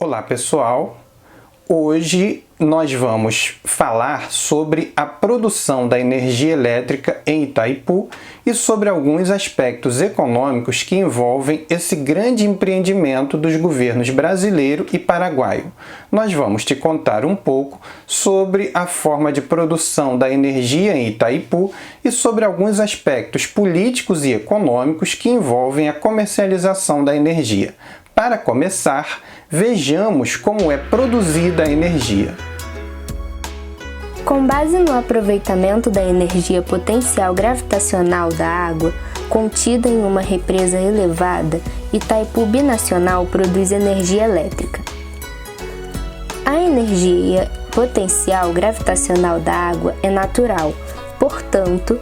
Olá pessoal, hoje nós vamos falar sobre a produção da energia elétrica em Itaipu e sobre alguns aspectos econômicos que envolvem esse grande empreendimento dos governos brasileiro e paraguaio. Nós vamos te contar um pouco sobre a forma de produção da energia em Itaipu e sobre alguns aspectos políticos e econômicos que envolvem a comercialização da energia. Para começar, vejamos como é produzida a energia. Com base no aproveitamento da energia potencial gravitacional da água, contida em uma represa elevada, Itaipu Binacional produz energia elétrica. A energia potencial gravitacional da água é natural, portanto,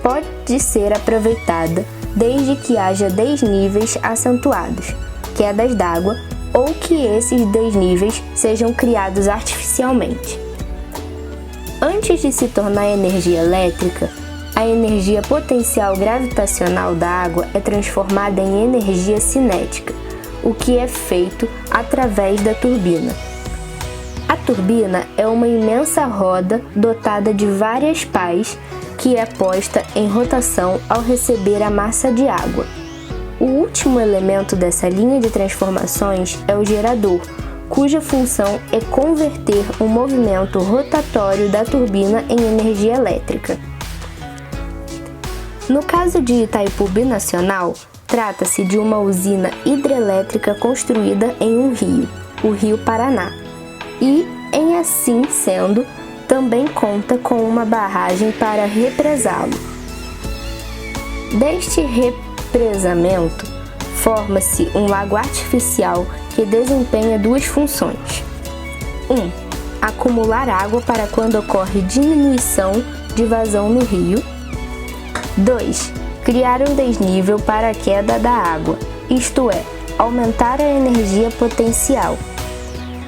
pode ser aproveitada desde que haja desníveis acentuados, quedas d'água, ou que esses desníveis sejam criados artificialmente. Antes de se tornar energia elétrica, a energia potencial gravitacional da água é transformada em energia cinética, o que é feito através da turbina. A turbina é uma imensa roda dotada de várias pás que é posta em rotação ao receber a massa de água. O último elemento dessa linha de transformações é o gerador, cuja função é converter o movimento rotatório da turbina em energia elétrica. No caso de Itaipu Binacional, trata-se de uma usina hidrelétrica construída em um rio, o Rio Paraná, e, em assim sendo, também conta com uma barragem para represá-lo. Deste represamento, forma-se um lago artificial que desempenha duas funções. 1. Acumular água para quando ocorre diminuição de vazão no rio. 2. Criar um desnível para a queda da água, isto é, aumentar a energia potencial.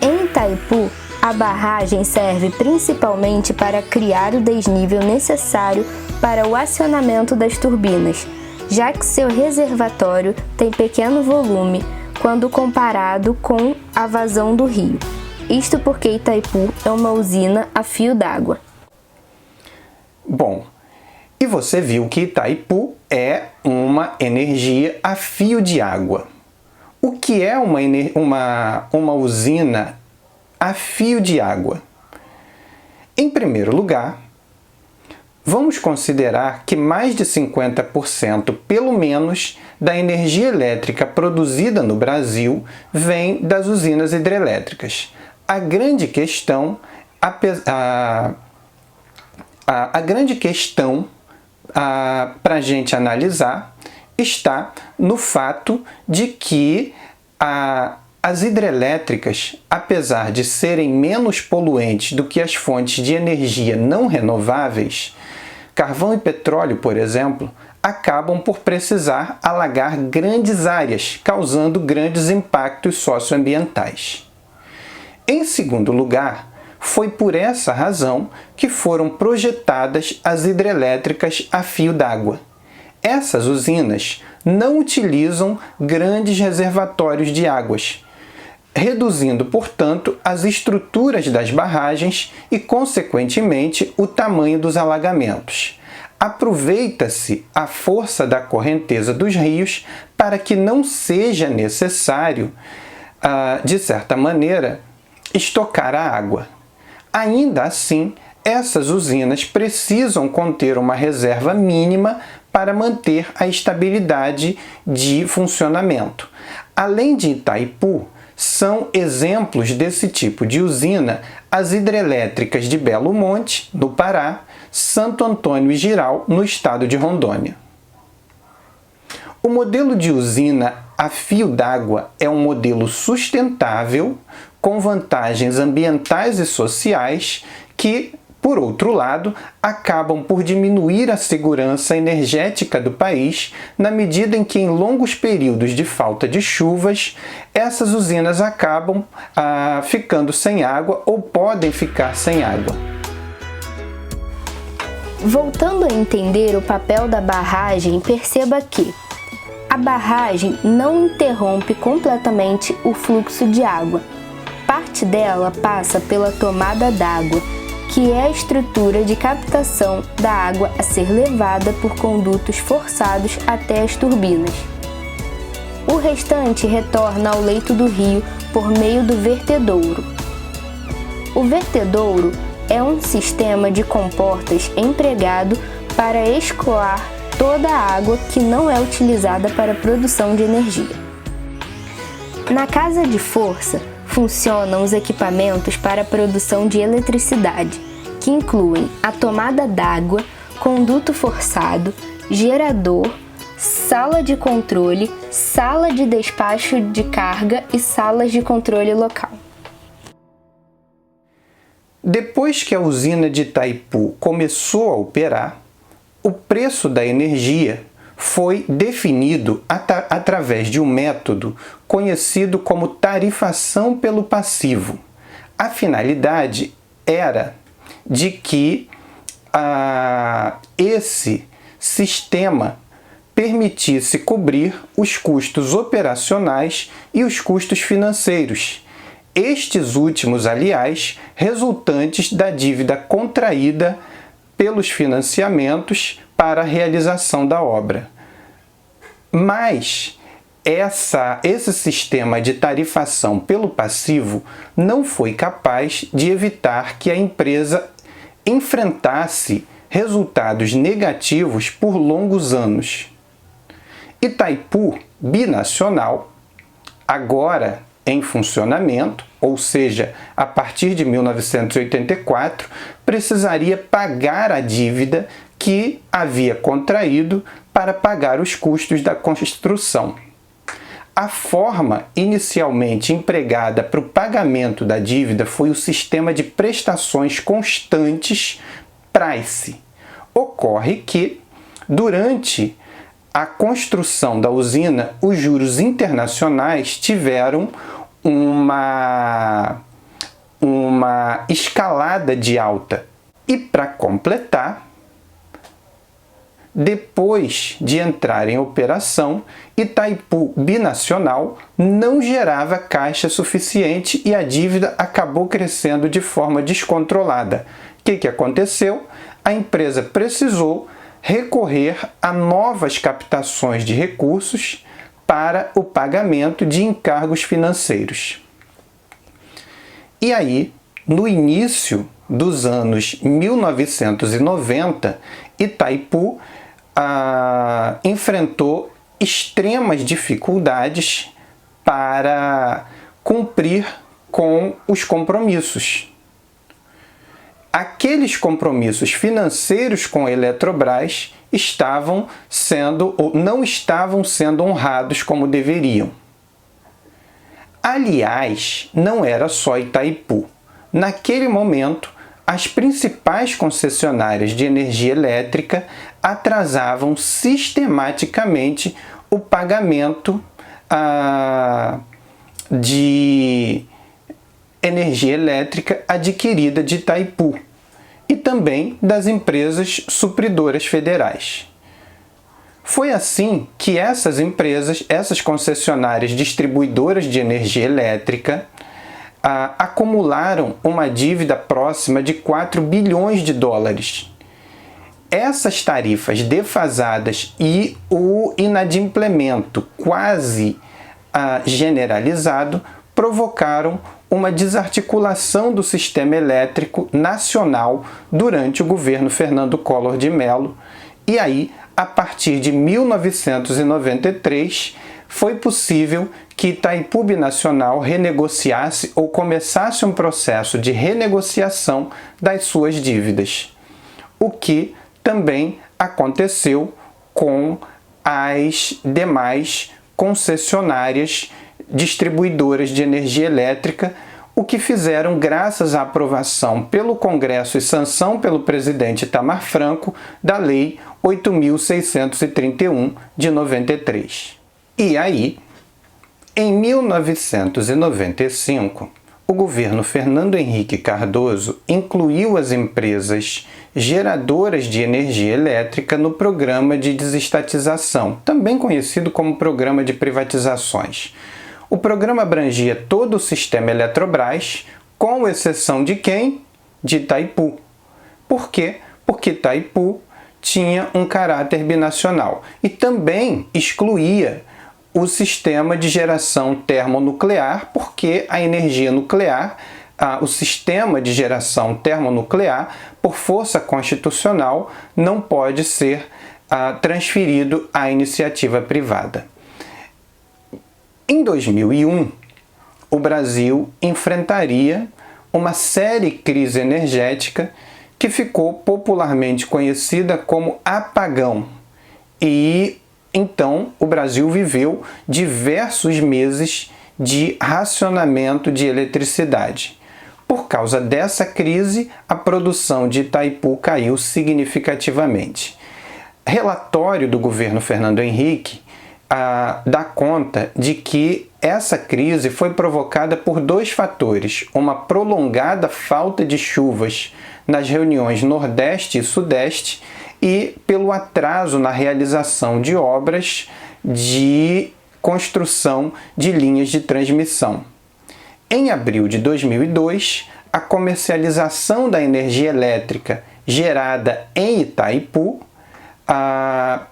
Em Itaipu, a barragem serve principalmente para criar o desnível necessário para o acionamento das turbinas, já que seu reservatório tem pequeno volume quando comparado com a vazão do rio. Isto porque Itaipu é uma usina a fio d'água. Bom, e você viu que Itaipu é uma energia a fio de água. O que é uma usina a fio de água? Em primeiro lugar, vamos considerar que mais de 50%, pelo menos, da energia elétrica produzida no Brasil vem das usinas hidrelétricas. A grande questão para a gente analisar está no fato de que as hidrelétricas, apesar de serem menos poluentes do que as fontes de energia não renováveis, carvão e petróleo, por exemplo, acabam por precisar alagar grandes áreas, causando grandes impactos socioambientais. Em segundo lugar, foi por essa razão que foram projetadas as hidrelétricas a fio d'água. Essas usinas não utilizam grandes reservatórios de águas, reduzindo, portanto, as estruturas das barragens e, consequentemente, o tamanho dos alagamentos. Aproveita-se a força da correnteza dos rios para que não seja necessário, de certa maneira, estocar a água. Ainda assim, essas usinas precisam conter uma reserva mínima para manter a estabilidade de funcionamento. Além de Itaipu, são exemplos desse tipo de usina as hidrelétricas de Belo Monte, no Pará, Santo Antônio e Jirau, no estado de Rondônia. O modelo de usina a fio d'água é um modelo sustentável, com vantagens ambientais e sociais que, por outro lado, acabam por diminuir a segurança energética do país na medida em que, em longos períodos de falta de chuvas, essas usinas acabam ficando sem água ou podem ficar sem água. Voltando a entender o papel da barragem, perceba que a barragem não interrompe completamente o fluxo de água, Parte dela passa pela tomada d'água, que é a estrutura de captação da água a ser levada por condutos forçados até as turbinas. O restante retorna ao leito do rio por meio do vertedouro. O vertedouro é um sistema de comportas empregado para escoar toda a água que não é utilizada para a produção de energia. Na casa de força, funcionam os equipamentos para a produção de eletricidade, que incluem a tomada d'água, conduto forçado, gerador, sala de controle, sala de despacho de carga e salas de controle local. Depois que a usina de Itaipu começou a operar, o preço da energia foi definido através de um método conhecido como tarifação pelo passivo. A finalidade era de que esse sistema permitisse cobrir os custos operacionais e os custos financeiros. Estes últimos, aliás, resultantes da dívida contraída pelos financiamentos para a realização da obra. Mas esse sistema de tarifação pelo passivo não foi capaz de evitar que a empresa enfrentasse resultados negativos por longos anos. Itaipu Binacional, agora em funcionamento, ou seja, a partir de 1984, precisaria pagar a dívida que havia contraído para pagar os custos da construção. A forma inicialmente empregada para o pagamento da dívida foi o sistema de prestações constantes PRICE. Ocorre que, durante a construção da usina, os juros internacionais tiveram uma escalada de alta. E, para completar, depois de entrar em operação, Itaipu Binacional não gerava caixa suficiente e a dívida acabou crescendo de forma descontrolada. O que aconteceu? A empresa precisou recorrer a novas captações de recursos para o pagamento de encargos financeiros. E aí, no início dos anos 1990, Itaipu enfrentou extremas dificuldades para cumprir com os compromissos. Aqueles compromissos financeiros com a Eletrobras não estavam sendo honrados como deveriam. Aliás, não era só Itaipu. Naquele momento, as principais concessionárias de energia elétrica atrasavam sistematicamente o pagamento de energia elétrica adquirida de Itaipu e também das empresas supridoras federais. Foi assim que essas concessionárias distribuidoras de energia elétrica acumularam uma dívida próxima de 4 bilhões de dólares. Essas tarifas defasadas e o inadimplemento quase generalizado provocaram uma desarticulação do sistema elétrico nacional durante o governo Fernando Collor de Mello, e aí, a partir de 1993, foi possível que Itaipu Binacional renegociasse ou começasse um processo de renegociação das suas dívidas, o que também aconteceu com as demais concessionárias distribuidoras de energia elétrica, o que fizeram graças à aprovação pelo Congresso e sanção pelo presidente Itamar Franco da Lei 8.631 de 93. E aí, em 1995, o governo Fernando Henrique Cardoso incluiu as empresas geradoras de energia elétrica no programa de desestatização, também conhecido como Programa de Privatizações. O programa abrangia todo o sistema Eletrobras, com exceção de quem? De Itaipu. Por quê? Porque Itaipu tinha um caráter binacional e também excluía o sistema de geração termonuclear, porque a energia nuclear, o sistema de geração termonuclear, por força constitucional, não pode ser transferido à iniciativa privada. Em 2001, o Brasil enfrentaria uma séria crise energética que ficou popularmente conhecida como apagão. E então o Brasil viveu diversos meses de racionamento de eletricidade. Por causa dessa crise, a produção de Itaipu caiu significativamente. Relatório do governo Fernando Henrique dá conta de que essa crise foi provocada por dois fatores: uma prolongada falta de chuvas nas regiões Nordeste e Sudeste e pelo atraso na realização de obras de construção de linhas de transmissão. Em abril de 2002, a comercialização da energia elétrica gerada em Itaipu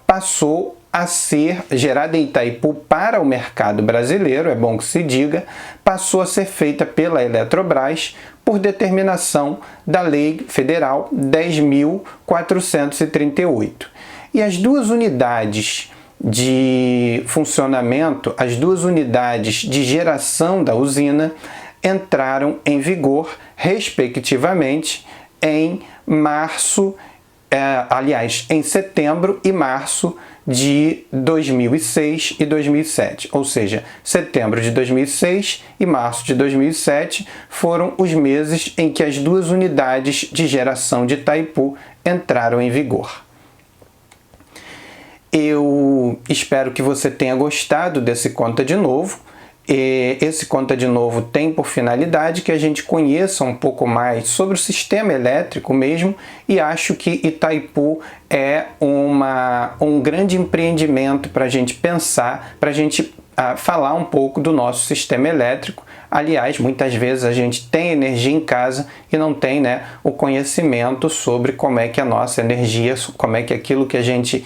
passou a ser gerada em Itaipu para o mercado brasileiro, é bom que se diga, passou a ser feita pela Eletrobras por determinação da Lei Federal 10.438. E as duas unidades de funcionamento, as duas unidades de geração da usina entraram em vigor, respectivamente, em setembro e março de 2006 e 2007, ou seja, setembro de 2006 e março de 2007 foram os meses em que as duas unidades de geração de Itaipu entraram em vigor. Eu espero que você tenha gostado desse Conta de Novo. Esse Conta de Novo tem por finalidade que a gente conheça um pouco mais sobre o sistema elétrico mesmo, e acho que Itaipu é um grande empreendimento para a gente pensar, para a gente falar um pouco do nosso sistema elétrico. Aliás, muitas vezes a gente tem energia em casa e não tem, o conhecimento sobre como é que a nossa energia, como é que aquilo que a gente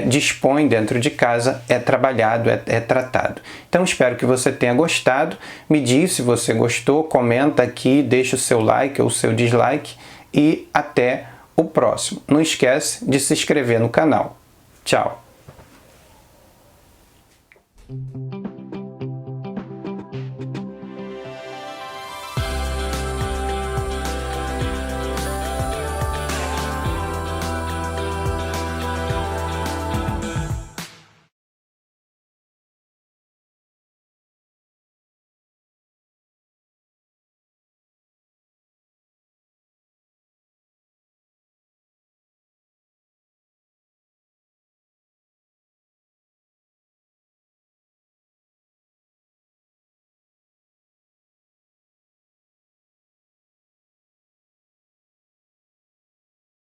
dispõe dentro de casa é trabalhado, é tratado. Então, espero que você tenha gostado. Me diz se você gostou, comenta aqui, deixa o seu like ou o seu dislike e até o próximo. Não esquece de se inscrever no canal. Tchau!